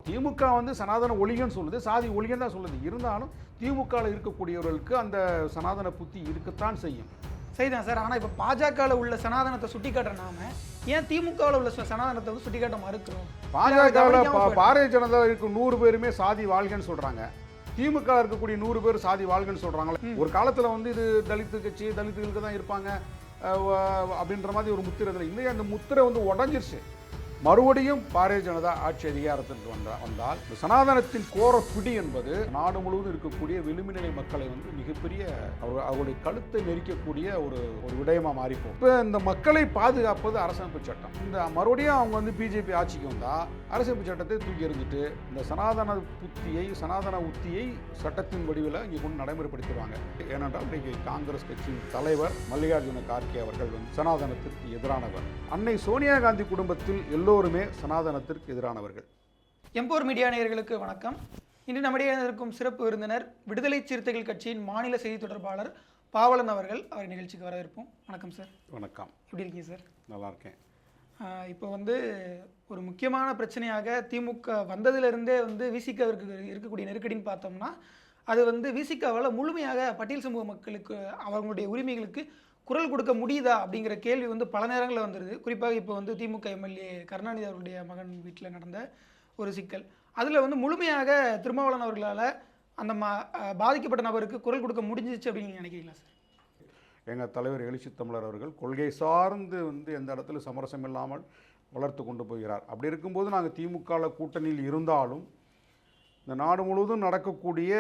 திமுக வந்து சனாதன ஒழிகன்னு சொல்லுது, சாதி ஒழிகன்னு தான் சொல்லுது. இருந்தாலும் திமுகவில் இருக்கக்கூடியவர்களுக்கு அந்த சனாதன புத்தி இருக்கத்தான் செய்யும். சரிதான் சார். ஆனால் இப்போ பாஜகவில் உள்ள சனாதனத்தை சுட்டி காட்டுற நாம ஏன் திமுகவில் உள்ள சனாதனத்தை வந்து சுட்டி காட்ட மறுக்கிறோம்? பாஜகவில் பாரதிய ஜனதா இருக்கும் 100 பேருமே சாதி வாழ்கன்னு சொல்றாங்க. திமுக இருக்கக்கூடிய 100 பேர் சாதி வாழ்கன்னு சொல்றாங்களே. ஒரு காலத்துல வந்து இது தலித்து கட்சி, தலித்துகளுக்கு தான் இருப்பாங்க அப்படின்ற மாதிரி ஒரு முத்திரை இல்லை. இல்லையா, அந்த முத்திரை வந்து உடஞ்சிருச்சு. மறுபடியும் பாரதிய ஜனதா ஆட்சி அதிகாரத்திற்கு வந்தால் இந்த சனாதனத்தின் கோர பிடி என்பது நாடு முழுவதும் இருக்கக்கூடிய விளிம்புநிலை மக்களை வந்து மிகப்பெரிய அவருடைய கழுத்தை நெரிக்கக்கூடிய ஒரு விடயமா மாறிப்போம். இப்போ இந்த மக்களை பாதுகாப்பது அரசமைப்பு சட்டம். இந்த மறுபடியும் அவங்க வந்து பிஜேபி ஆட்சிக்கு வந்தால் அரசமைப்பு சட்டத்தை தூக்கி எறிஞ்சிட்டு இந்த சனாதன உத்தியை சட்டத்தின் வடிவில் இங்கே கொண்டு நடைமுறைப்படுத்திடுவாங்க. ஏனென்றால் இன்றைக்கு காங்கிரஸ் கட்சியின் தலைவர் மல்லிகார்ஜுன கார்கே அவர்கள் வந்து சனாதனத்திற்கு எதிரானவர். அன்னை சோனியா காந்தி குடும்பத்தில் எல்லோருமே சனாதனத்திற்கு எதிரானவர்கள். எம்பவர் மீடியா நேயர்களுக்கு வணக்கம். இன்று நம்மிடையே இருக்கும் சிறப்பு விருந்தினர் விடுதலை சிறுத்தைகள் கட்சியின் மாநில செய்தி தொடர்பாளர் பாவலன் அவர்கள். அவர் நிகழ்ச்சிக்கு வரவேற்போம். வணக்கம் சார். வணக்கம். எப்படி இருக்கீங்க சார்? நல்லா இருக்கேன். இப்போ வந்து ஒரு முக்கியமான பிரச்சனையாக திமுக வந்ததிலிருந்தே வந்து விசிகாவிற்கு இருக்கக்கூடிய நெருக்கடின்னு பார்த்தோம்னா, அது வந்து விசிகாவால் முழுமையாக பட்டியல் சமூக மக்களுக்கு அவங்களுடைய உரிமைகளுக்கு குரல் கொடுக்க முடியுதா அப்படிங்கிற கேள்வி வந்து பல நேரங்களில் வந்துடுது. குறிப்பாக இப்போ வந்து திமுக எம்எல்ஏ கருணாநிதி அவருடைய மகன் வீட்டில் நடந்த ஒரு சிக்கல், அதில் வந்து முழுமையாக திருமாவளவன் அவர்களால் அந்த பாதிக்கப்பட்ட நபருக்கு குரல் கொடுக்க முடிஞ்சிச்சு அப்படின்னு நீங்கள் நினைக்கிறீங்களா சார்? எங்கள் தலைவர் எழுச்சி தமிழர் அவர்கள் கொள்கை சார்ந்து வந்து எந்த இடத்துல சமரசம் இல்லாமல் வளர்த்து கொண்டு போகிறார். அப்படி இருக்கும்போது நாங்கள் திமுக கூட்டணியில் இருந்தாலும் இந்த நாடு முழுவதும் நடக்கக்கூடிய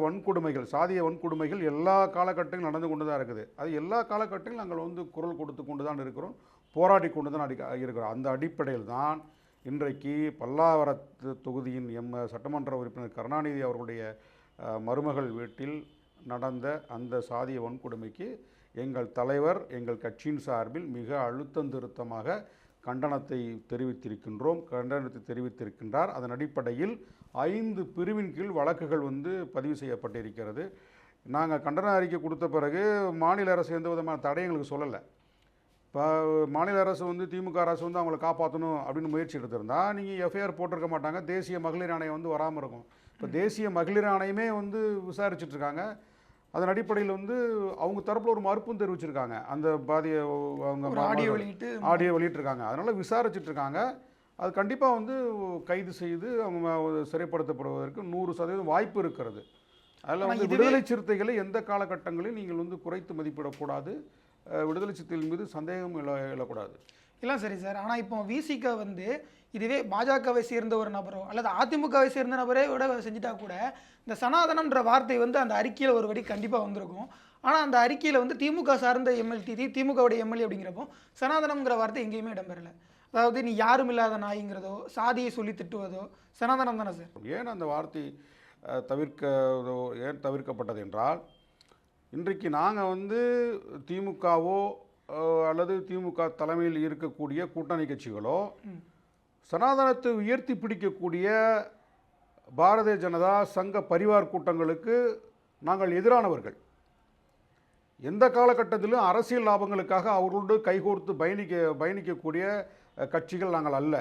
வன்கொடுமைகள், சாதிய வன்கொடுமைகள் எல்லா காலகட்டங்களும் நடந்து கொண்டு தான் இருக்குது. அது எல்லா காலகட்டங்களும் நாங்கள் வந்து குரல் கொடுத்து கொண்டு தான் இருக்கிறோம், போராடி கொண்டு தான் இருக்கிறோம். அந்த அடிப்படையில் தான் இன்றைக்கு பல்லாவரத்து தொகுதியின் சட்டமன்ற உறுப்பினர் கருணாநிதி அவர்களுடைய மருமகள் வீட்டில் நடந்த அந்த சாதிய வன்கொடுமைக்கு எங்கள் தலைவர் எங்கள் கட்சியின் சார்பில் மிக அழுத்தம் திருத்தமாக கண்டனத்தை தெரிவித்திருக்கின்றார். அதன் அடிப்படையில் 5 பிரிவின் கீழ் வழக்குகள் வந்து பதிவு செய்யப்பட்டிருக்கிறது. நாங்கள் கண்டன அறிக்கை கொடுத்த பிறகு மாநில அரசு எந்த விதமான தடை எங்களுக்கு சொல்லலை. இப்போ மாநில அரசு வந்து திமுக அரசு வந்து அவங்களை காப்பாற்றணும் அப்படின்னு முயற்சி எடுத்திருந்தால் நீங்கள் எஃப்ஐஆர் போட்டிருக்க மாட்டாங்க, தேசிய மகளிர் ஆணையம் வந்து வராமல் இருக்கும். இப்போ தேசிய மகளிர் ஆணையமே வந்து விசாரிச்சுட்ருக்காங்க. அதன் அடிப்படையில் வந்து அவங்க தரப்பில் ஒரு மறுப்பும் தெரிவிச்சிருக்காங்க. அந்த அவங்க ஆடியோ வெளியிட்டிருக்காங்க. அதனால் விசாரிச்சுட்ருக்காங்க. அது கண்டிப்பாக வந்து கைது செய்து அவங்க சிறைப்படுத்தப்படுவதற்கு 100% வாய்ப்பு இருக்கிறது. அதில் வந்து விடுதலை சிறுத்தைகளை எந்த காலகட்டங்களில் நீங்கள் வந்து குறைத்து மதிப்பிடக்கூடாது, விடுதலை சிறுத்தைகள் மீது சந்தேகம் எழக்கூடாது. இல்லை சரி சார். ஆனால் இப்போ விசிக வந்து இதுவே பாஜகவை சேர்ந்த ஒரு நபரோ அல்லது அதிமுகவை சேர்ந்த நபரே விட செஞ்சுட்டா கூட இந்த சனாதனம்ன்ற வார்த்தை வந்து அந்த அறிக்கையில் ஒரு வடி கண்டிப்பாக வந்திருக்கும். ஆனால் அந்த அறிக்கையில் வந்து திமுக சார்ந்த திமுகவுடைய எம்எல்ஏ அப்படிங்கிறப்போ சனாதனம்ங்கிற வார்த்தை எங்கேயுமே இடம்பெறலை. அதாவது நீ யாரும் இல்லாத நாய்ங்கிறதோ சாதியை சொல்லி திட்டுவதோ சனாதனம் தானே சார்? ஏன் அந்த வார்த்தை தவிர்க்கப்பட்டது என்றால், இன்றைக்கு நாங்கள் வந்து திமுகவோ அல்லது திமுக தலைமையில் இருக்கக்கூடிய கூட்டணி கட்சிகளோ சனாதனத்தை உயர்த்தி பிடிக்கக்கூடிய பாரதிய ஜனதா சங்க பரிவார் கூட்டங்களுக்கு நாங்கள் எதிரானவர்கள். எந்த காலகட்டத்திலும் அரசியல் லாபங்களுக்காக அவர்களோடு கைகோர்த்து பயணிக்கக்கூடிய கட்சிகள் நாங்கள் அல்ல.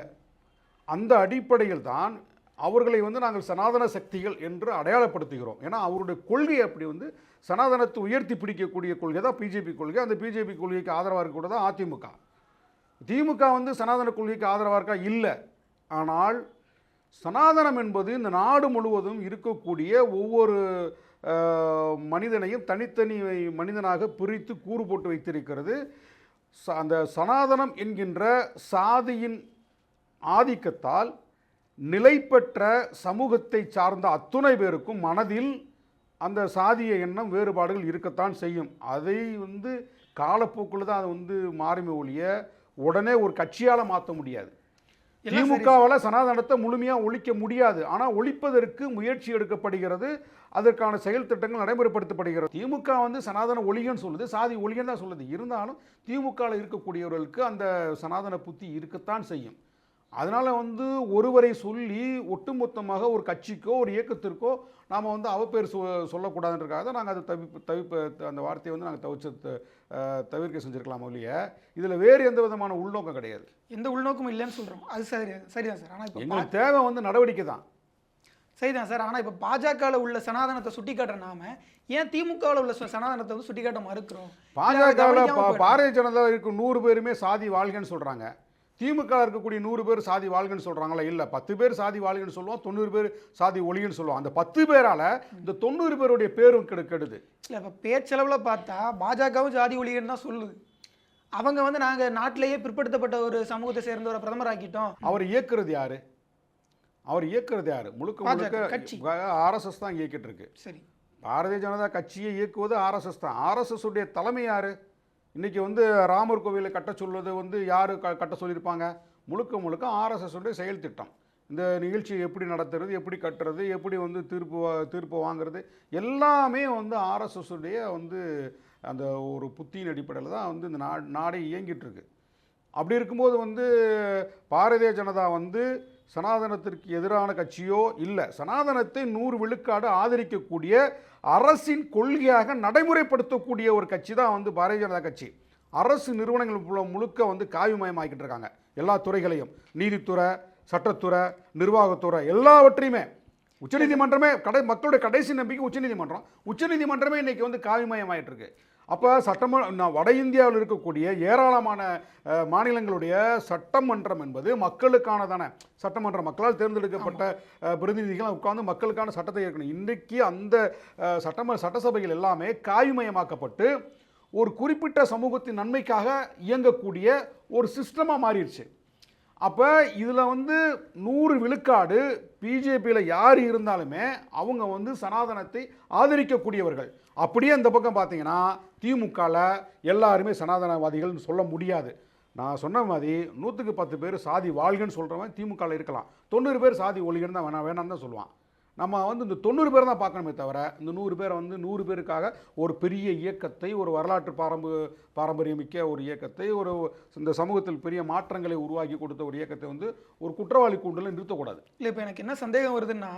அந்த அடிப்படையில் தான் அவர்களை வந்து நாங்கள் சனாதன சக்திகள் என்று அடையாளப்படுத்துகிறோம். ஏன்னா அவருடைய கொள்கை அப்படி வந்து சனாதனத்தை உயர்த்தி பிடிக்கக்கூடிய கொள்கை தான் பிஜேபி கொள்கை. அந்த பிஜேபி கொள்கைக்கு ஆதரவாக இருக்கக்கூட தான் அதிமுக. திமுக வந்து சனாதன கொள்கைக்கு ஆதரவாக இருக்கா? இல்லை. ஆனால் சனாதனம் என்பது இந்த நாடு முழுவதும் இருக்கக்கூடிய ஒவ்வொரு மனிதனையும் தனித்தனி மனிதனாக பிரித்து கூறு போட்டு வைத்திருக்கிறது. அந்த சனாதனம் என்கின்ற சாதியின் ஆதிக்கத்தால் நிலை பெற்ற சமூகத்தை சார்ந்த அத்துணை பேருக்கும் மனதில் அந்த சாதிய எண்ணம் வேறுபாடுகள் இருக்கத்தான் செய்யும். அதை வந்து காலப்போக்கில் தான் அதை வந்து மாறுமே ஒழிய உடனே ஒரு கட்சியால் மாற்ற முடியாது. திமுகவால் சனாதனத்தை முழுமையாக ஒழிக்க முடியாது. ஆனால் ஒழிப்பதற்கு முயற்சி எடுக்கப்படுகிறது, அதற்கான செயல் திட்டங்கள் நடைமுறைப்படுத்தப்படுகிறது. திமுக வந்து சனாதன ஒழிகன்னு சொல்லுது, சாதி ஒழிகன்னு தான் சொல்லுது. இருந்தாலும் திமுகவில் இருக்கக்கூடியவர்களுக்கு அந்த சனாதன புத்தி இருக்கத்தான் செய்யும். அதனால் வந்து ஒருவரை சொல்லி ஒட்டுமொத்தமாக ஒரு கட்சிக்கோ ஒரு இயக்கத்திற்கோ நாம் வந்து அவப்பேர் சொல்லக்கூடாதுன்றக்காக தான் நாங்கள் அதை அந்த வார்த்தையை வந்து நாங்கள் தவிர்க்க செஞ்சுருக்கலாம் ஒழிய இதில் வேறு எந்த விதமான உள்நோக்கம் கிடையாது. எந்த உள்நோக்கமும் இல்லைன்னு சொல்கிறோம். அது சரிதான் சார். ஆனால் இப்போ எங்களுக்கு தேவை வந்து நடவடிக்கை தான். சரிதான் சார். ஆனால் இப்போ பாஜகவில் உள்ள சனாதனத்தை சுட்டி காட்டுற நாம ஏன் திமுகவில் உள்ள சனாதனத்தை வந்து சுட்டி காட்ட மறுக்கிறோம்? பாஜகவில் பாரதிய ஜனதா இருக்கும் 100 பேருமே சாதி வாழ்கன்னு சொல்றாங்க. திமுக இருக்கக்கூடிய 100 பேர் சாதி வாழ்கன்னு சொல்றாங்களா? இல்ல 10 பேர் சாதி வாழ்கன்னு சொல்லுவோம், 90 பேர் சாதி ஒளின்னு சொல்லுவோம். அந்த 10 பேரால இந்த 90 பேருடைய பேரும் கெடுது. இல்லை, இப்போ பேச்சளவில் பார்த்தா பாஜகவும் ஜாதி ஒழிகன்னு தான் சொல்லுது. அவங்க வந்து நாங்கள் நாட்டிலேயே பிற்படுத்தப்பட்ட ஒரு சமூகத்தை சேர்ந்த ஒரு பிரதமர் ஆக்கிட்டோம். அவர் இயக்குறது யாரு? முழுக்க முழுக்க கட்சி ஆர்எஸ்எஸ் தான் இயக்கிட்டு இருக்கு. சரி, பாரதிய ஜனதா கட்சியை இயக்குவது ஆர்எஸ்எஸ் தான். ஆர்எஸ்எஸ் உடைய தலைமை யாரு? இன்னைக்கு வந்து ராமர் கோவிலை கட்ட சொல்வது வந்து யாரு கட்ட சொல்லியிருப்பாங்க? முழுக்க முழுக்க ஆர்எஸ்எஸ் உடைய செயல் திட்டம். இந்த நிகழ்ச்சியை எப்படி நடத்துறது, எப்படி கட்டுறது, எப்படி வந்து தீர்ப்பு வாங்குறது எல்லாமே வந்து ஆர்எஸ்எஸ் உடைய வந்து அந்த ஒரு புத்தியின் அடிப்படையில் தான் வந்து இந்த நாடே இயங்கிட்டு இருக்கு. அப்படி இருக்கும்போது வந்து பாரதிய ஜனதா வந்து சனாதனத்திற்கு எதிரான கட்சியோ இல்லை, சனாதனத்தை 100 விழுக்காடு ஆதரிக்கக்கூடிய அரசின் கொள்கையாக நடைமுறைப்படுத்தக்கூடிய ஒரு கட்சி தான் வந்து பாரதிய ஜனதா கட்சி. அரசு நிறுவனங்கள் முழுக்க வந்து காவிமயமாக்கிட்டு இருக்காங்க. எல்லா துறைகளையும், நீதித்துறை, சட்டத்துறை, நிர்வாகத்துறை எல்லாவற்றையுமே. உச்சநீதிமன்றமே மக்களுடைய கடைசி நம்பிக்கை உச்சநீதிமன்றமே இன்னைக்கு வந்து காவிமயமாயிட்டு இருக்கு. அப்போ வட இந்தியாவில் இருக்கக்கூடிய ஏராளமான மாநிலங்களுடைய சட்டமன்றம் என்பது மக்களுக்கானதான சட்டமன்றம். மக்களால் தேர்ந்தெடுக்கப்பட்ட பிரதிநிதிகள் உட்கார்ந்து மக்களுக்கான சட்டத்தை ஏற்கணும். இன்றைக்கு அந்த சட்டசபைகள் எல்லாமே காவிமயமாக்கப்பட்டு ஒரு குறிப்பிட்ட சமூகத்தின் நன்மைக்காக இயங்கக்கூடிய ஒரு சிஸ்டமாக மாறிடுச்சு. அப்போ இதில் வந்து 100 விழுக்காடு பிஜேபியில் யார் இருந்தாலுமே அவங்க வந்து சனாதனத்தை ஆதரிக்கக்கூடியவர்கள். அப்படியே அந்த பக்கம் பார்த்தீங்கன்னா திமுகவில் எல்லாருமே சனாதனவாதிகள்னு சொல்ல முடியாது. நான் சொன்ன மாதிரி 100க்கு 10 பேர் சாதி வாழ்கன்னு சொல்கிறவன் திமுகவில் இருக்கலாம். 90 பேர் சாதி ஒழிகன்னு தான் வேணான்னு தான் சொல்லுவான். நம்ம வந்து இந்த 90 பேர் தான் பார்க்கணுமே தவிர இந்த 100 பேரை வந்து 100 பேருக்காக ஒரு பெரிய இயக்கத்தை, ஒரு வரலாற்று பாரம்பரியமிக்க ஒரு இயக்கத்தை, இந்த சமூகத்தில் பெரிய மாற்றங்களை உருவாக்கி கொடுத்த ஒரு இயக்கத்தை வந்து ஒரு குற்றவாளி கூண்டில் நிறுத்தக்கூடாது. இல்லை, இப்போ எனக்கு என்ன சந்தேகம் வருதுன்னா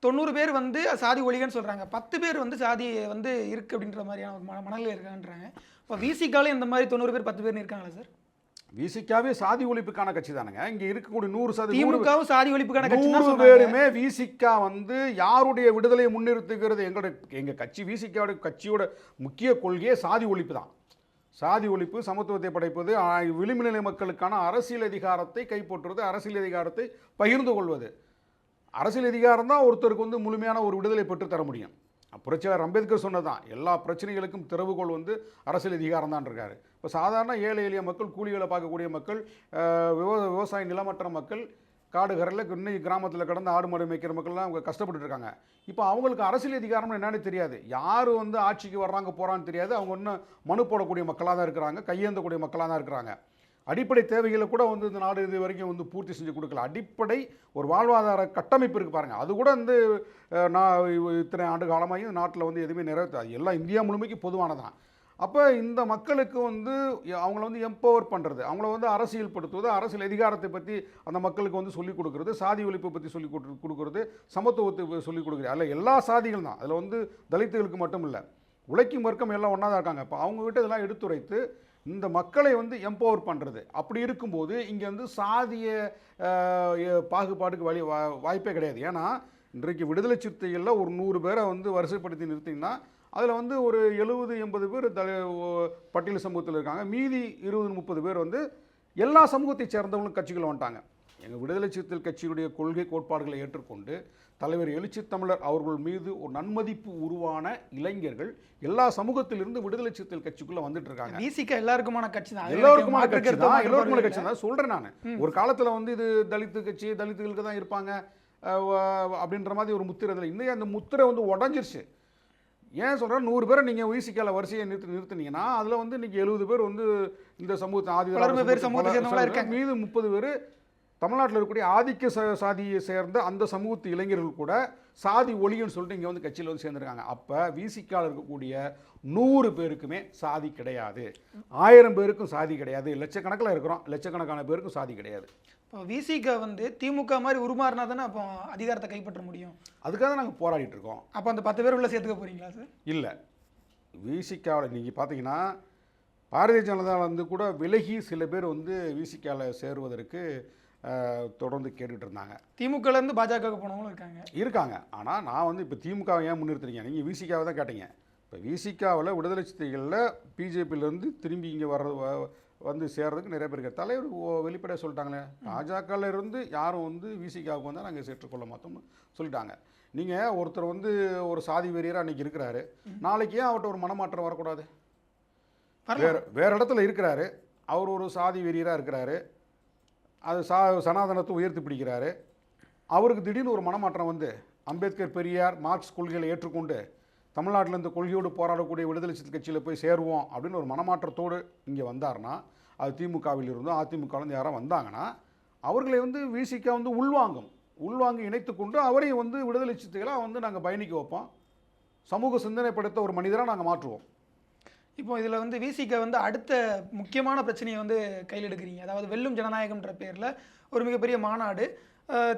90 பேர் வந்து சாதி ஒழிகன்னு சொல்கிறாங்க, 10 பேர் வந்து சாதி வந்து இருக்குது அப்படின்ற மாதிரியான ஒரு மனநிலை இருக்கான்றாங்க. இப்போ விசிகாலே இந்த மாதிரி 90 பேர் 10 பேர்னு இருக்காங்களா சார்? விசிகாவே சாதி ஒழிப்புக்கான கட்சி தானுங்க. இங்க இருக்கக்கூடிய 100% சாதி ஒழிப்புக்கான கட்சி 100 பேருமே விசிகா வந்து யாருடைய விடுதலையை முன்னிறுத்துகிறது? எங்க கட்சி விசிகாவோட கட்சியோட முக்கிய கொள்கையே சாதி ஒழிப்பு தான். சாதி ஒழிப்பு, சமத்துவத்தை படைப்பது, விளிம்புநிலை மக்களுக்கான அரசியல் அதிகாரத்தை கைப்பற்றுவது, அரசியல் அதிகாரத்தை பகிர்ந்து கொள்வது. அரசியல் அதிகாரம் தான் ஒருத்தருக்கு வந்து முழுமையான ஒரு விடுதலை பெற்று தர முடியும். புரட்சியாளர் அம்பேத்கர் சொன்னதான், எல்லா பிரச்சனைகளுக்கும் திறவுகோல் வந்து அரசியல் அதிகாரம் தான் இருக்காரு. இப்போ சாதாரண ஏழை எளிய மக்கள், கூலிகளை பார்க்கக்கூடிய மக்கள், விவசாய நிலமற்ற மக்கள், காடுகரில் இன்னைக்கு கிராமத்தில் கடந்து ஆடு மாடு மேய்க்கிற மக்கள்லாம் அவங்க கஷ்டப்பட்டு இருக்காங்க. இப்போ அவங்களுக்கு அரசியல் அதிகாரம்னு என்னன்னு தெரியாது. யார் வந்து ஆட்சிக்கு வர்றாங்க போகிறான்னு தெரியாது. அவங்க இன்னும் மனு போடக்கூடிய மக்களாக தான் இருக்கிறாங்க, கையேந்தக்கூடிய மக்களாக தான் இருக்கிறாங்க. அடிப்படை தேவைகளை கூட வந்து இந்த நாடு இது வரைக்கும் வந்து பூர்த்தி செஞ்சு கொடுக்கல. அடிப்படை ஒரு வாழ்வாதார கட்டமைப்பு இருக்குது பாருங்கள், அது கூட வந்து நான் இத்தனை ஆண்டு காலமாக நாட்டில் வந்து எதுவுமே நிறைவேற்றாது. எல்லாம் இந்தியா முழுமைக்கு பொதுவானதான். அப்போ இந்த மக்களுக்கு வந்து அவங்கள வந்து எம்பவர் பண்ணுறது, அவங்கள வந்து அரசியல் படுத்துவது, அரசியல் அதிகாரத்தை பற்றி அந்த மக்களுக்கு வந்து சொல்லிக் கொடுக்குறது, சாதி ஒழிப்பை பற்றி சொல்லிக் கொடுக்குறது, சமத்துவத்தை சொல்லிக் கொடுக்குறது. அதில் எல்லா சாதிகள் தான், அதில் வந்து தலித்துகளுக்கு மட்டும் இல்லை, உழைக்கும் வர்க்கம் எல்லாம் ஒன்றா தான் இருக்காங்க. இப்போ அவங்ககிட்ட இதெல்லாம் எடுத்துரைத்து இந்த மக்களை வந்து எம்பவர் பண்ணுறது. அப்படி இருக்கும்போது இங்கே வந்து சாதிய பாகுபாடுக்கு வாய்ப்பே கிடையாது. ஏன்னா இன்றைக்கு விடுதலை சிறுத்தைகளில் ஒரு 100 பேரை வந்து வரிசைப்படுத்தி நிறுத்திங்கன்னா அதில் வந்து ஒரு 70-80 பேர் பட்டியல் சமூகத்தில் இருக்காங்க. மீதி 20-30 பேர் வந்து எல்லா சமூகத்தை சேர்ந்தவங்களும் கட்சிகள் வந்துட்டாங்க. எங்கள் விடுதலை சிறுத்தைகள் கட்சியுடைய கொள்கை கோட்பாடுகளை ஏற்றுக்கொண்டு தலைவர் எழுச்சி தமிழர் அவர்கள் மீது ஒரு நன்மதிப்பு உருவான இளைஞர்கள் எல்லா சமூகத்திலிருந்து விடுதலை சிறுத்தைகள் கட்சிக்குள்ள வந்துட்டு இருக்காங்க. விசிக எல்லாருக்குமான கட்சி தான், எல்லாருக்குமான கட்சி தான் சொல்றேன் நான். ஒரு காலத்துல வந்து இது தலித்து கட்சி, தலித்துகளுக்கு தான் இருப்பாங்க அப்படின்ற மாதிரி ஒரு முத்திரை. இன்னைக்கு அந்த முத்திரை வந்து உடஞ்சிருச்சு. ஏன் சொல்கிறேன், 100 பேரை நீங்கள் விசிகால வரிசையை நிறுத்தினீங்கன்னா அதில் வந்து இன்றைக்கி 70 பேர் வந்து இந்த சமூகத்தை மீது 30 பேர் தமிழ்நாட்டில் இருக்கக்கூடிய ஆதிக்க சாதியை சேர்ந்த அந்த சமூகத்து இளைஞர்கள் கூட சாதி ஒழின்னு சொல்லிட்டு இங்கே வந்து கட்சியில் வந்து சேர்ந்துருக்காங்க. அப்போ விசிகால இருக்கக்கூடிய 100 பேருக்குமே சாதி கிடையாது, 1000 பேருக்கும் சாதி கிடையாது, லட்சக்கணக்கில் இருக்கிறோம், லட்சக்கணக்கான பேருக்கும் சாதி கிடையாது. இப்போ விசிக வந்து திமுக மாதிரி உருமாறினா தானே அப்போ அதிகாரத்தை கைப்பற்ற முடியும். அதுக்காக நாங்கள் போராடிட்டு இருக்கோம். அப்போ அந்த 10 பேர் உள்ள சேர்த்துக்க போறீங்களா சார்? இல்லை, விசிகாவில் நீங்கள் பார்த்தீங்கன்னா பாரதிய ஜனதா வந்து கூட விலகி சில பேர் வந்து விசிகாவில் சேருவதற்கு தொடர்ந்து கேட்டுட்டு இருந்தாங்க. திமுகலேருந்து பாஜக போனவங்களும் இருக்காங்க. இருக்காங்க. ஆனால் நான் வந்து இப்போ திமுகவை ஏன் முன்னிறுத்துறீங்க, நீங்கள் விசிகாவை தான் கேட்டீங்க. இப்போ விசிகாவில் விடுதலை சிறுத்தைகளில் பிஜேபியிலேருந்து திரும்பி இங்கே வந்து சேர்றதுக்கு நிறைய பேர் இருக்காங்க. தலைவர் வெளிப்படையாக சொல்லிட்டாங்களே, பாஜகவில் இருந்து யாரும் வந்து விசிகாவுக்கு வந்தால் நாங்கள் ஏற்றுக்கொள்ள மாட்டோம்னு சொல்லிட்டாங்க. நீங்கள் ஒருத்தர் வந்து ஒரு சாதி வெறியராக அன்றைக்கி இருக்கிறாரு, நாளைக்கு ஏன் அவர்கிட்ட ஒரு மனமாற்றம் வரக்கூடாது? வேறு இடத்துல இருக்கிறாரு, அவர் ஒரு சாதி வெறியராக இருக்கிறாரு, அது சனாதனத்தை உயர்த்தி பிடிக்கிறாரு, அவருக்கு திடீர்னு ஒரு மனமாற்றம் வந்து அம்பேத்கர் பெரியார் மார்க்ஸ் கொள்கைகளை ஏற்றுக்கொண்டு தமிழ்நாட்டில் இந்த கொள்கையோடு போராடக்கூடிய விடுதலை சிறுத்தை கட்சியில் போய் சேருவோம் அப்படின்னு ஒரு மனமாற்றத்தோடு இங்கே வந்தார்னா, அது திமுகவில் இருந்தோ அதிமுகவிலேருந்து யாரும் வந்தாங்கன்னா அவர்களை வந்து விசிக வந்து உள்வாங்கி இணைத்து கொண்டு அவரையும் வந்து விடுதலை சிறுத்தைகளாக வந்து நாங்கள் பயணிக்க வைப்போம், சமூக சிந்தனை படைத்த ஒரு மனிதராக நாங்கள் மாற்றுவோம். இப்போ இதில் வந்து விசிக வந்து அடுத்த முக்கியமான பிரச்சனையை வந்து கையில் எடுக்கிறீங்க. அதாவது வெல்லும் ஜனநாயகம்ன்ற பேரில் ஒரு மிகப்பெரிய மாநாடு,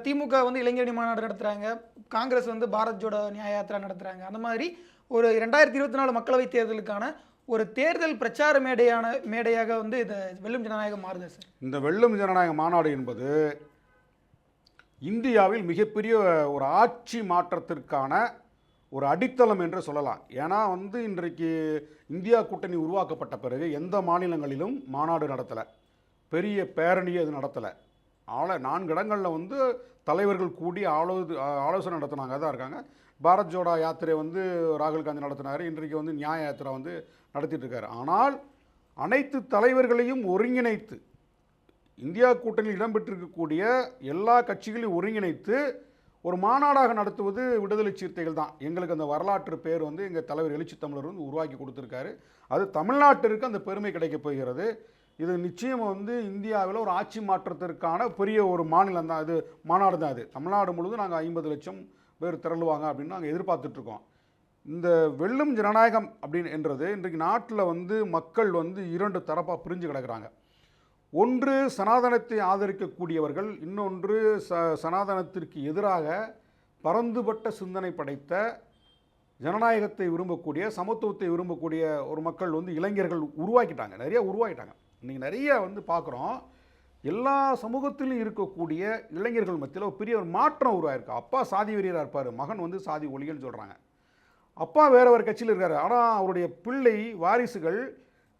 திமுக வந்து இளைஞரணி மாநாடு நடத்துகிறாங்க, காங்கிரஸ் வந்து பாரத் ஜோடோ நியாய யாத்திரா நடத்துகிறாங்க. அந்த மாதிரி ஒரு 2024 மக்களவைத் தேர்தலுக்கான ஒரு தேர்தல் பிரச்சார மேடையாக வந்து இந்த வெல்லும் ஜனநாயகம் மாறுது சார். இந்த வெல்லும் ஜனநாயக மாநாடு என்பது இந்தியாவில் மிகப்பெரிய ஒரு ஆட்சி மாற்றத்திற்கான ஒரு அடித்தளம் என்று சொல்லலாம். ஏன்னா வந்து இன்றைக்கு இந்தியா கூட்டணி உருவாக்கப்பட்ட பிறகு எந்த மாநிலங்களிலும் மாநாடு நடத்தலை, பெரிய பேரணியை அது நடத்தலை. 4 இடங்களில் வந்து தலைவர்கள் கூடி ஆலோசனை நடத்தினாங்க தான் இருக்காங்க. பாரத் ஜோடோ யாத்திரை வந்து ராகுல் காந்தி நடத்தினார், இன்றைக்கு வந்து நியாய யாத்திரை வந்து நடத்திட்டு இருக்காரு. ஆனால் அனைத்து தலைவர்களையும் ஒருங்கிணைத்து இந்தியா கூட்டணியில் இடம்பெற்றிருக்கக்கூடிய எல்லா கட்சிகளையும் ஒருங்கிணைத்து ஒரு மாநாடாக நடத்துவது விடுதலை சிறுத்தைகள் தான். எங்களுக்கு அந்த வரலாற்று பேர் வந்து எங்கள் தலைவர் எழுச்சி தமிழர் வந்து உருவாக்கி கொடுத்துருக்காரு. அது தமிழ்நாட்டிற்கு அந்த பெருமை கிடைக்கப் போகிறது. இது நிச்சயம் வந்து இந்தியாவில் ஒரு ஆட்சி மாற்றத்திற்கான பெரிய ஒரு மாநிலம் தான், இது மாநாடு தான். இது தமிழ்நாடு முழுவதும் நாங்கள் 50 லட்சம் பேர் திரளுவாங்க அப்படின்னு நாங்கள் எதிர்பார்த்துட்ருக்கோம். இந்த வெல்லும் ஜனநாயகம் என்றது இன்றைக்கு நாட்டில் வந்து மக்கள் வந்து 2 தரப்பாக பிரிஞ்சு கிடக்கிறாங்க. ஒன்று சனாதனத்தை ஆதரிக்கக்கூடியவர்கள், இன்னொன்று சனாதனத்திற்கு எதிராக பரந்துபட்ட சிந்தனை படைத்த ஜனநாயகத்தை விரும்பக்கூடிய சமத்துவத்தை விரும்பக்கூடிய ஒரு மக்கள் வந்து இளைஞர்கள் உருவாக்கிட்டாங்க, நிறைய உருவாக்கிட்டாங்க. இன்றைக்கி நிறைய வந்து பார்க்குறோம், எல்லா சமூகத்திலும் இருக்கக்கூடிய இளைஞர்கள் மத்தியில் ஒரு பெரிய ஒரு மாற்றம் உருவாயிருக்கு. அப்பா சாதி வெறியராக இருப்பார், மகன் வந்து சாதி ஒழிகள்னு சொல்கிறாங்க. அப்பா வேற ஒரு கட்சியில் இருக்கார், ஆனால் அவருடைய பிள்ளை வாரிசுகள்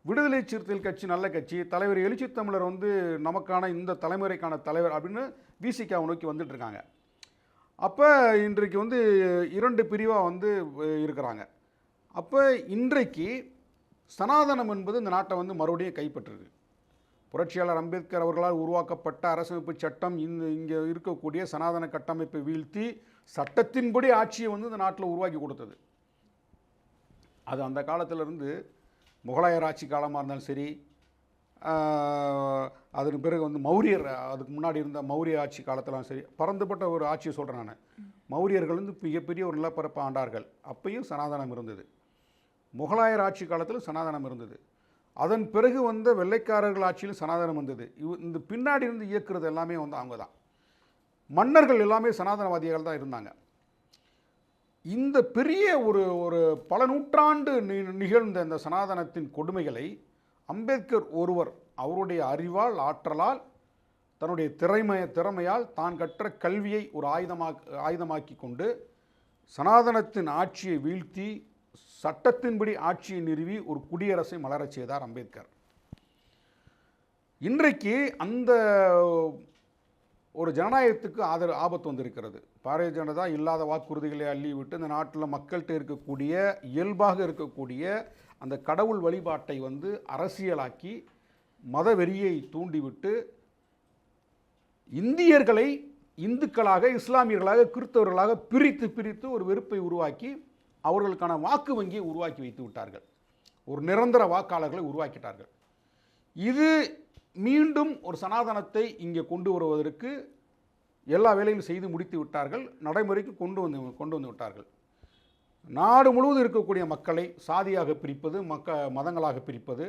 விடுதலை சிறுத்தைகள் கட்சி நல்ல கட்சி, தலைவர் எழுச்சி தமிழர் வந்து நமக்கான இந்த தலைமுறைக்கான தலைவர் அப்படின்னு விசிகாவை நோக்கி வந்துட்டுருக்காங்க. அப்போ இன்றைக்கு வந்து 2 பிரிவாக வந்து இருக்கிறாங்க. அப்போ இன்றைக்கு சனாதனம் என்பது இந்த நாட்டை வந்து மறுபடியும் கைப்பற்றுது. புரட்சியாளர் அம்பேத்கர் அவர்களால் உருவாக்கப்பட்ட அரசமைப்பு சட்டம் இங்கே இருக்கக்கூடிய சனாதன கட்டமைப்பை வீழ்த்தி சட்டத்தின்படி ஆட்சியை வந்து இந்த நாட்டில் உருவாக்கி கொடுத்தது. அது அந்த காலத்திலிருந்து முகலாயர் ஆட்சி காலமாக இருந்தாலும் சரி, அதற்கு பிறகு வந்து மௌரியர், அதுக்கு முன்னாடி இருந்த மௌரிய ஆட்சி காலத்திலாம் சரி, பரந்துபட்ட ஒரு ஆட்சியை சொல்கிறேன் நான். மௌரியர்கள் வந்து மிகப்பெரிய ஒரு நிலப்பரப்பு ஆண்டார்கள், அப்பையும் சனாதனம் இருந்தது. முகலாயர் ஆட்சி காலத்தில் சனாதனம் இருந்தது. அதன் பிறகு வந்த வெள்ளைக்காரர்கள் ஆட்சியிலும் சனாதனம் வந்தது. இந்த பின்னாடி இருந்து இயக்குறது எல்லாமே வந்து அவங்க தான். மன்னர்கள் எல்லாமே சனாதனவாதிகள் தான் இருந்தாங்க. இந்த பெரிய ஒரு பல நூற்றாண்டு நிகழ்ந்த இந்த சனாதனத்தின் கொடுமைகளை அம்பேத்கர் ஒருவர் அவருடைய அறிவால், ஆற்றலால், தன்னுடைய திறமையால் தான் கற்ற கல்வியை ஒரு ஆயுதமாக்கி கொண்டு சனாதனத்தின் ஆட்சியை வீழ்த்தி சட்டத்தின்படி ஆட்சியை நிறுவி ஒரு குடியரசை மலரச் செய்தார் அம்பேத்கர். இன்றைக்கு அந்த ஒரு ஜனநாயகத்துக்கு ஆபத்து வந்திருக்கிறது. பாரதிய ஜனதா இல்லாத வாக்குறுதிகளை அள்ளி விட்டு இந்த நாட்டில் மக்கள்கிட்ட இருக்கக்கூடிய இயல்பாக இருக்கக்கூடிய அந்த கடவுள் வழிபாட்டை வந்து அரசியலாக்கி மத வெறியை தூண்டிவிட்டு இந்தியர்களை இந்துக்களாக, இஸ்லாமியர்களாக, கிறிஸ்தவர்களாக பிரித்து ஒரு வெறுப்பை உருவாக்கி அவர்களுக்கான வாக்கு வங்கியை உருவாக்கி வைத்து விட்டார்கள். ஒரு நிரந்தர வாக்காளர்களை உருவாக்கிட்டார்கள். இது மீண்டும் ஒரு சனாதனத்தை இங்கே கொண்டு வருவதற்கு எல்லா வேலையும் செய்து முடித்து விட்டார்கள், நடைமுறைக்கு கொண்டு வந்து விட்டார்கள். நாடு முழுவதும் இருக்கக்கூடிய மக்களை சாதியாக பிரிப்பது, மதங்களாக பிரிப்பது,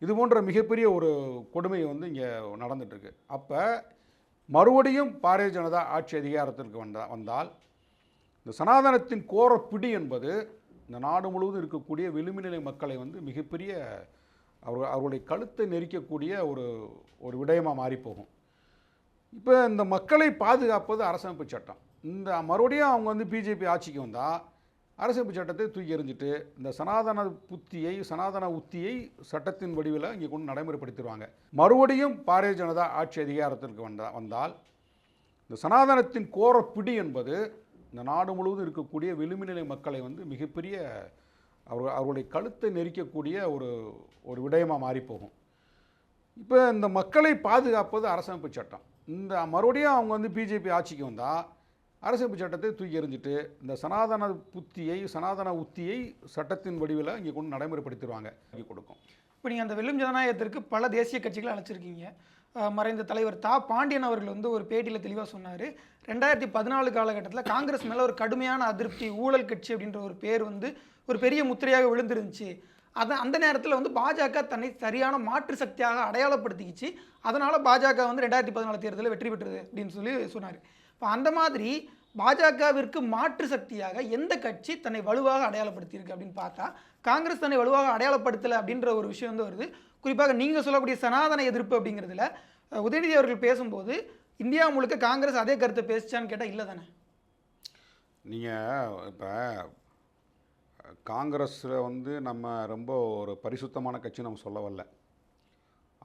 இது போன்ற மிகப்பெரிய ஒரு கொடுமை வந்து இங்கே நடந்துட்டுருக்கு. அப்போ மறுபடியும் பாரதிய ஜனதா ஆட்சி அதிகாரத்திற்கு வந்தால் இந்த சனாதனத்தின் கோரப்பிடி என்பது இந்த நாடு முழுவதும் இருக்கக்கூடிய விளிம்புநிலை மக்களை வந்து மிகப்பெரிய அவர்களுடைய கழுத்தை நெரிக்கக்கூடிய ஒரு விடயமாக மாறிப்போகும். இப்போ இந்த மக்களை பாதுகாப்பது அரசமைப்பு சட்டம். இந்த மறுபடியும் அவங்க வந்து பிஜேபி ஆட்சிக்கு வந்தால் அரசியல் சட்டத்தை தூக்கி எறிஞ்சிட்டு இந்த சனாதன உத்தியை சட்டத்தின் வடிவில் இங்கே கொண்டு நடைமுறைப்படுத்திடுவாங்க. மறுபடியும் பாரதிய ஜனதா ஆட்சி அதிகாரத்திற்கு வந்தால் இந்த சனாதனத்தின் கோரப்பிடி என்பது இந்த நாடு முழுவதும் இருக்கக்கூடிய விளிம்புநிலை மக்களை வந்து மிகப்பெரிய அவர்களுடைய கழுத்தை நெரிக்கக்கூடிய ஒரு விடயமாக மாறிப்போகும். இப்போ இந்த மக்களை பாதுகாப்பது அரசமைப்பு சட்டம். இந்த மறுபடியும் அவங்க வந்து பிஜேபி ஆட்சிக்கு வந்தால் அரசியல் சட்டத்தை தூக்கி எறிஞ்சிட்டு இந்த சனாதன உத்தியை சட்டத்தின் வடிவில் இங்கே கொண்டு நடைமுறைப்படுத்திடுவாங்க கொடுக்கும். இப்போ நீங்கள் அந்த வெல்லும் ஜனநாயகத்திற்கு பல தேசிய கட்சிகளை அழைச்சிருக்கீங்க. மறைந்த தலைவர் தா பாண்டியன் அவர்கள் வந்து ஒரு பேட்டியில் தெளிவாக சொன்னார், 2014 காலகட்டத்தில் காங்கிரஸ் மேலே ஒரு கடுமையான அதிருப்தி, ஊழல் கட்சி அப்படின்ற ஒரு பேர் வந்து ஒரு பெரிய முத்திரையாக விழுந்துருந்துச்சு. அந்த நேரத்தில் வந்து பாஜக தன்னை சரியான மாற்று சக்தியாக அடையாளப்படுத்திக்கிச்சு. அதனால் பாஜக வந்து 2014 தேர்தலில் வெற்றி பெற்றது அப்படின்னு சொல்லி சொன்னார். இப்போ அந்த மாதிரி பாஜகவிற்கு மாற்று சக்தியாக எந்த கட்சி தன்னை வலுவாக அடையாளப்படுத்தியிருக்கு அப்படின்னு பார்த்தா காங்கிரஸ் தன்னை வலுவாக அடையாளப்படுத்தலை அப்படின்ற ஒரு விஷயம் வந்து வருது. குறிப்பாக நீங்கள் சொல்லக்கூடிய சனாதன எதிர்ப்பு அப்படிங்கிறதுல உதயநிதி அவர்கள் பேசும்போது இந்தியா முழுக்க காங்கிரஸ் அதே கருத்தை பேசிச்சான்னு கேட்டால் இல்லை தானே? நீங்கள் இப்போ காங்கிரஸில் வந்து நம்ம ரொம்ப ஒரு பரிசுத்தமான கட்சி நம்ம சொல்ல வரல.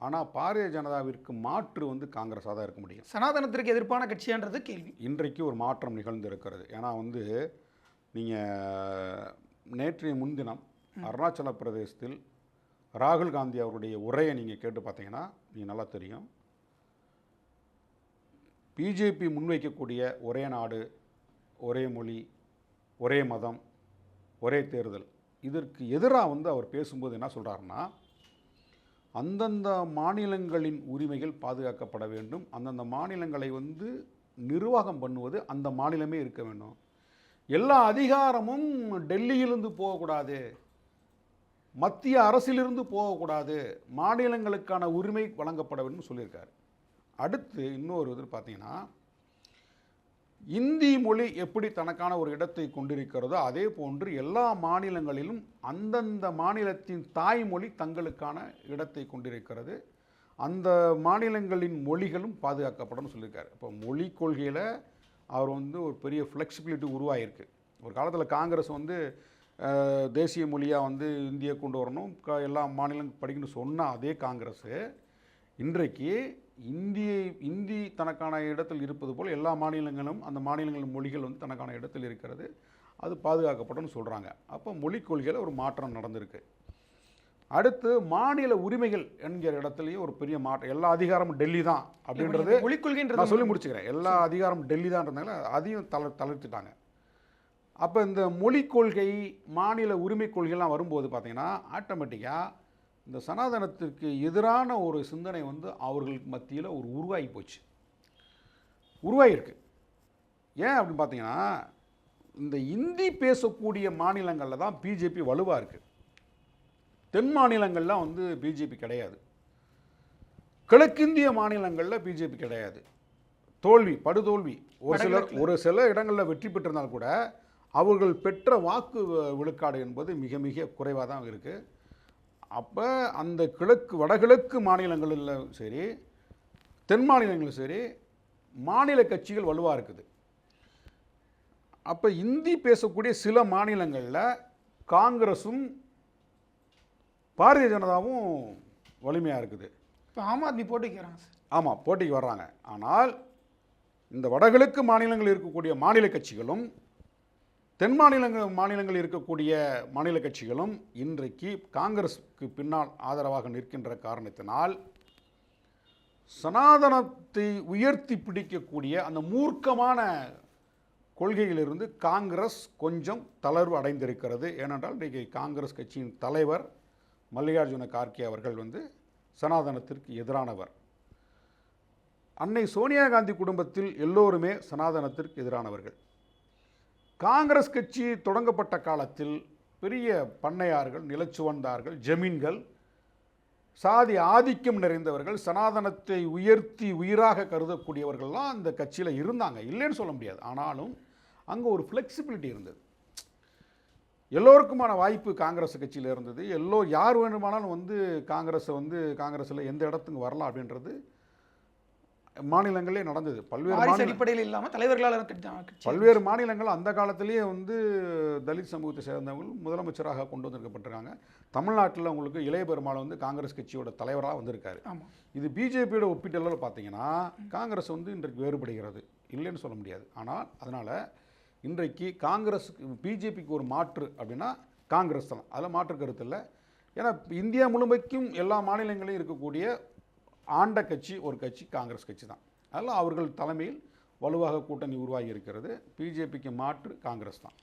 ஆனால் பாரதிய ஜனதாவிற்கு மாற்று வந்து காங்கிரஸாக தான் இருக்க முடியும். சனாதனத்திற்கு எதிர்ப்பான கட்சியான்றது கேள்வி. இன்றைக்கு ஒரு மாற்றம் நிகழ்ந்து இருக்கிறது. ஏன்னா வந்து நீங்கள் நேற்றைய முன்தினம் அருணாச்சல பிரதேசத்தில் ராகுல் காந்தி அவருடைய உரையை நீங்கள் கேட்டு பார்த்தீங்கன்னா நீங்கள் நல்லா தெரியும். பிஜேபி முன்வைக்கக்கூடிய ஒரே நாடு, ஒரே மொழி, ஒரே மதம், ஒரே தேர்தல், இதற்கு எதிராக வந்து அவர் பேசும்போது என்ன சொல்கிறாருன்னா, அந்தந்த மாநிலங்களின் உரிமைகள் பாதுகாக்கப்பட வேண்டும், அந்தந்த மாநிலங்களை வந்து நிர்வாகம் பண்ணுவது அந்த மாநிலமே இருக்க வேண்டும், எல்லா அதிகாரமும் டெல்லியிலிருந்து போகக்கூடாது, மத்திய அரசிலிருந்து போகக்கூடாது, மாநிலங்களுக்கான உரிமை வழங்கப்பட வேண்டும் சொல்லியிருக்காரு. அடுத்து இன்னொரு இது பார்த்தீங்கன்னா, இந்தி மொழி எப்படி தனக்கான ஒரு இடத்தை கொண்டிருக்கிறதோ அதே போன்று எல்லா மாநிலங்களிலும் அந்தந்த மாநிலத்தின் தாய்மொழி தங்களுக்கான இடத்தை கொண்டிருக்கிறது, அந்த மாநிலங்களின் மொழிகளும் பாதுகாக்கப்படும் சொல்லியிருக்காரு. இப்போ மொழி கொள்கையில் அவர் வந்து ஒரு பெரிய ஃப்ளெக்சிபிலிட்டி உருவாகிருக்கு. ஒரு காலத்தில் காங்கிரஸ் வந்து தேசிய மொழியாக வந்து இந்தியை கொண்டு வரணும், எல்லா மாநிலம் படிக்கணும்னு சொன்ன அதே காங்கிரஸு இன்றைக்கு இந்தி தனக்கான இடத்தில் இருப்பது போல் எல்லா மாநிலங்களும் அந்த மாநிலங்களின் மொழிகள் வந்து தனக்கான இடத்தில் இருக்கிறது, அது பாதுகாக்கப்படும் சொல்கிறாங்க. அப்போ மொழிக் கொள்கையில் ஒரு மாற்றம் நடந்திருக்கு. அடுத்து மாநில உரிமைகள் என்கிற இடத்துலையும் ஒரு பெரிய மாற்றம். எல்லா அதிகாரமும் டெல்லி தான் அப்படின்றது மொழிக் கொள்கைன்றது நான் சொல்லி முடிச்சுக்கிறேன். எல்லா அதிகாரமும் டெல்லி தான்றதுனால அதையும் தளர்த்திட்டாங்க. அப்போ இந்த மொழிக் கொள்கை, மாநில உரிமை கொள்கைலாம் வரும்போது பார்த்தீங்கன்னா ஆட்டோமேட்டிக்காக இந்த சனாதனத்திற்கு எதிரான ஒரு சிந்தனை வந்து அவர்களுக்கு மத்தியில் ஒரு உருவாகியிருக்கு. ஏன் அப்படின்னு பார்த்தீங்கன்னா, இந்த இந்தி பேசக்கூடிய மாநிலங்களில் தான் பிஜேபி வலுவாக இருக்குது. தென் மாநிலங்கள்லாம் வந்து பிஜேபி கிடையாது. கிழக்கிந்திய மாநிலங்களில் பிஜேபி கிடையாது. படுதோல்வி. ஒரு சில இடங்களில் வெற்றி பெற்றிருந்தால் கூட அவர்கள் பெற்ற வாக்கு விழுக்காடு என்பது மிக மிக குறைவாக தான் இருக்குது. அப்போ அந்த வடகிழக்கு மாநிலங்களில் சரி, தென் மாநிலங்களும் சரி, மாநில கட்சிகள் வலுவாக இருக்குது. அப்போ இந்தி பேசக்கூடிய சில மாநிலங்களில் காங்கிரஸும் பாரதிய ஜனதாவும் வலிமையாக இருக்குது. இப்போ ஆம் ஆத்மி போட்டிக்கு வராங்க சார். ஆமாம், போட்டிக்கு வர்றாங்க. ஆனால் இந்த வடகிழக்கு மாநிலங்கள் இருக்கக்கூடிய மாநில கட்சிகளும் தென் மாநிலங்கள் இருக்கக்கூடிய மாநில கட்சிகளும் இன்றைக்கு காங்கிரஸுக்கு பின்னால் ஆதரவாக நிற்கின்ற காரணத்தினால் சனாதனத்தை உயர்த்தி பிடிக்கக்கூடிய அந்த மூர்க்கமான கொள்கையிலிருந்து காங்கிரஸ் கொஞ்சம் தளர்வு அடைந்திருக்கிறது. ஏனென்றால் இன்றைக்கு காங்கிரஸ் கட்சியின் தலைவர் மல்லிகார்ஜுன கார்கே அவர்கள் வந்து சனாதனத்திற்கு எதிரானவர். அன்னை சோனியா காந்தி குடும்பத்தில் எல்லோருமே சனாதனத்திற்கு எதிரானவர்கள். காங்கிரஸ் கட்சி தொடங்கப்பட்ட காலத்தில் பெரிய பண்ணையார்கள், நிலச்சுவந்தார்கள், ஜமீன்கள், சாதி ஆதிக்கம் நிறைந்தவர்கள், சனாதனத்தை உயர்த்தி உயிராக கருதக்கூடியவர்கள்லாம் அந்த கட்சியில் இருந்தாங்க, இல்லைன்னு சொல்ல முடியாது. ஆனாலும் அங்கே ஒரு ஃப்ளெக்சிபிலிட்டி இருந்தது, எல்லோருக்குமான வாய்ப்பு காங்கிரஸ் கட்சியில் இருந்தது. யார் வேணுமானாலும் வந்து காங்கிரஸில் எந்த இடத்துக்கு வரலாம் அப்படின்றது மாநிலங்களே நடந்தது. வாரிசு அடிப்படையில் இல்லாமல் தலைவர்களால் பல்வேறு மாநிலங்கள் அந்த காலத்திலேயே வந்து தலித் சமூகத்தை சேர்ந்தவங்க முதலமைச்சராக கொண்டு வந்திருக்கப்பட்டிருக்காங்க. தமிழ்நாட்டில் உங்களுக்கு இளைய பெருமாள் வந்து காங்கிரஸ் கட்சியோட தலைவராக வந்திருக்காரு. ஆமாம். இது பிஜேபியோட ஒப்பீட்டளவில் பார்த்தீங்கன்னா காங்கிரஸ் வந்து இன்றைக்கு வேறுபடுகிறது, இல்லைன்னு சொல்ல முடியாது. ஆனால் அதனால் இன்றைக்கு காங்கிரஸ் பிஜேபிக்கு ஒரு மாற்று அப்படின்னா காங்கிரஸ் தான், அதில் மாற்று கருத்து இல்லை. ஏன்னா இந்தியா முழுமைக்கும் எல்லா மாநிலங்களையும் இருக்கக்கூடிய ஆண்ட கட்சி ஒரு கட்சி காங்கிரஸ் கட்சி தான். அதில் அவர்கள் தலைமையில் வலுவாக கூட்டணி உருவாகி இருக்கிறது. பிஜேபிக்கு மாற்று காங்கிரஸ் தான்.